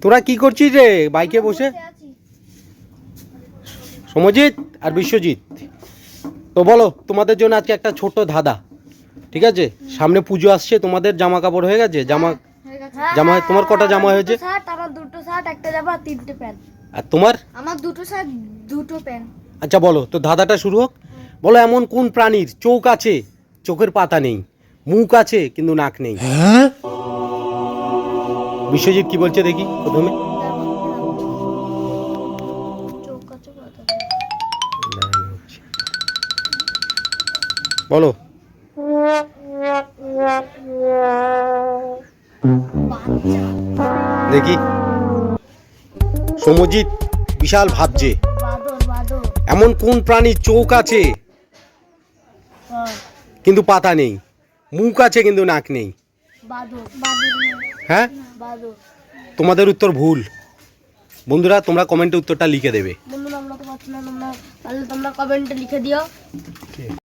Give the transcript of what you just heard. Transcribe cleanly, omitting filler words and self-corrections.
তোরা কি করছিস রে বাইকে বসে? সমজিৎ আর বিশ্বজিৎ, তো বলো তোমাদের জন্য আজকে একটা ছোট ধাঁধা, ঠিক আছে? সামনে পুজো আসছে, তোমাদের জামা কাপড় হয়ে গেছে? জামা তোমার কটা জামা হয়েছে? আমার দুটো শার্ট, একটা জামা, তিনটে প্যান্ট। আর তোমার? আমার দুটো শার্ট, দুটো প্যান্ট। আচ্ছা বলো তো, ধাঁধাটা শুরু হোক। বলো এমন কোন প্রাণীর চোখ আছে, চোখের পাতা নেই, মুখ আছে কিন্তু নাক নেই? বিশ্বজিৎ কি বলছে দেখি প্রথমে। বলো। দেখি। সমজিৎ বিশাল ভাবছে। এমন কোন প্রাণীর চোখ আছে কিন্তু পাতা নেই, মুখ আছে কিন্তু নাক নেই? হ্যাঁ, তোমাদের উত্তর ভুল। বন্ধুরা তোমরা কমেন্টে উত্তরটা লিখে দেবে। বন্ধুরা আমরা তো পাচ্ছি না, তোমরা কমেন্টে লিখে দিও।